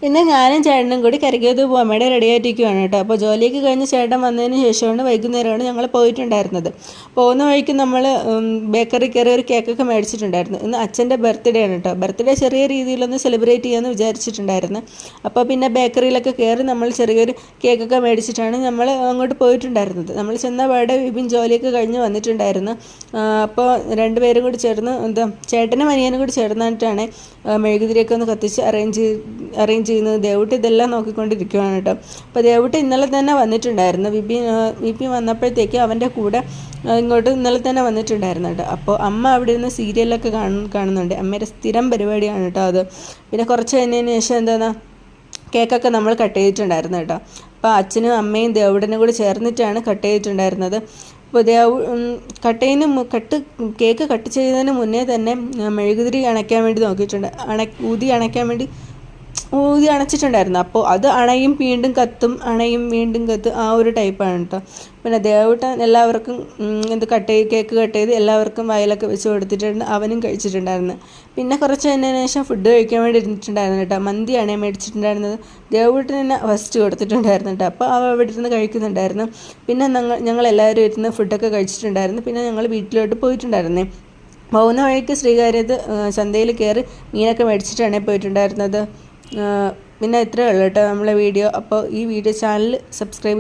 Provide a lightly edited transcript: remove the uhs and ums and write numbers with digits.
പിന്നെ ഞാനും ചേട്ടനും കൂടി കരയ്ക്കകത്ത് പോകാൻ വേണ്ടി റെഡി ആയിട്ടിരിക്കുകയാണ് കേട്ടോ. അപ്പോൾ ജോലിയൊക്കെ കഴിഞ്ഞ് ചേട്ടൻ വന്നതിന് ശേഷമാണ് വൈകുന്നേരമാണ് ഞങ്ങൾ പോയിട്ടുണ്ടായിരുന്നത്. പോകുന്ന വഴിക്ക് നമ്മൾ ബേക്കറി കയറി ഒരു കേക്കൊക്കെ മേടിച്ചിട്ടുണ്ടായിരുന്നു. ഇന്ന് അച്ഛൻ്റെ ബർത്ത്ഡേ ആണ് കേട്ടോ. ബർത്ത്ഡേ ചെറിയ രീതിയിലൊന്ന് സെലിബ്രേറ്റ് ചെയ്യാമെന്ന് വിചാരിച്ചിട്ടുണ്ടായിരുന്നു. അപ്പോൾ പിന്നെ ബേക്കറിയിലൊക്കെ കയറി നമ്മൾ ചെറിയൊരു കേക്കൊക്കെ മേടിച്ചിട്ടാണ് നമ്മൾ അങ്ങോട്ട് പോയിട്ടുണ്ടായിരുന്നത്. നമ്മൾ ചെന്ന പാടെ വിപിൻ ജോലിയൊക്കെ കഴിഞ്ഞ് വന്നിട്ടുണ്ടായിരുന്നു. അപ്പോൾ രണ്ടുപേരും കൂടി ചേർന്ന് ചേട്ടനും അനിയനും കൂടി ചേർന്നിട്ടാണ് മെഴുകുതിരിയൊക്കെ ഒന്ന് കത്തിച്ച് അറേഞ്ച് ചെയ്യുന്നത്. ദേവുട്ടി ഇതെല്ലാം നോക്കിക്കൊണ്ടിരിക്കുകയാണ് കേട്ടോ. അപ്പോൾ ദേവുട്ടി ഇന്നലെ തന്നെ വന്നിട്ടുണ്ടായിരുന്നു. വിപി വന്നപ്പോഴത്തേക്ക് അവൻ്റെ കൂടെ ഇങ്ങോട്ട് ഇന്നലെ തന്നെ വന്നിട്ടുണ്ടായിരുന്നു കേട്ടോ. അപ്പോൾ അമ്മ അവിടെ ഇരുന്ന് സീരിയലൊക്കെ കാണുന്നുണ്ട്. അമ്മയുടെ സ്ഥിരം പരിപാടിയാണ് കേട്ടോ അത്. പിന്നെ കുറച്ച് കഴിഞ്ഞതിന് ശേഷം എന്താണ് കേക്കൊക്കെ നമ്മൾ കട്ട് ചെയ്തിട്ടുണ്ടായിരുന്നു കേട്ടോ. അപ്പോൾ അച്ഛനും അമ്മയും ദേവുടനും കൂടി ചേർന്നിട്ടാണ് കട്ട് ചെയ്തിട്ടുണ്ടായിരുന്നത്. അപ്പോൾ കേക്ക് കട്ട് ചെയ്യുന്നതിന് മുന്നേ തന്നെ മെഴുകുതിരി അണയ്ക്കാൻ വേണ്ടി നോക്കിയിട്ടുണ്ട്. ഊതി അണച്ചിട്ടുണ്ടായിരുന്നു. അപ്പോൾ അത് അണയും വീണ്ടും കത്തും, അണയും വീണ്ടും കത്തും, ആ ഒരു ടൈപ്പാണ് കേട്ടോ. പിന്നെ ദേവുട്ടൻ എല്ലാവർക്കും കേക്ക് കട്ട് ചെയ്ത് എല്ലാവർക്കും വായിലൊക്കെ വെച്ച് കൊടുത്തിട്ടുണ്ട്. അവനും കഴിച്ചിട്ടുണ്ടായിരുന്നു. പിന്നെ കുറച്ച് കഴിഞ്ഞതിന് ശേഷം ഫുഡ് കഴിക്കാൻ വേണ്ടി ഇരുന്നിട്ടുണ്ടായിരുന്നു കേട്ടോ. മന്തിയാണ് മേടിച്ചിട്ടുണ്ടായിരുന്നത്. ദേവുട്ടൻ തന്നെ ഫസ്റ്റ് കൊടുത്തിട്ടുണ്ടായിരുന്നു കേട്ടോ. അപ്പോൾ അവ അവിടെ ഇരുന്ന് കഴിക്കുന്നുണ്ടായിരുന്നു. പിന്നെ ഞങ്ങൾ എല്ലാവരും ഇരുന്ന് ഫുഡൊക്കെ കഴിച്ചിട്ടുണ്ടായിരുന്നു. പിന്നെ ഞങ്ങൾ വീട്ടിലോട്ട് പോയിട്ടുണ്ടായിരുന്നേ. പോകുന്ന വഴിക്ക് ശ്രീകാര്യത്ത് ചന്തയിൽ കയറി മീനൊക്കെ മേടിച്ചിട്ടാണ് പോയിട്ടുണ്ടായിരുന്നത്. പിന്നെ ഇത്രയേ ഉള്ളൂ കേട്ടോ നമ്മളെ വീഡിയോ. അപ്പോൾ ഈ ചാനൽ സബ്സ്ക്രൈബ്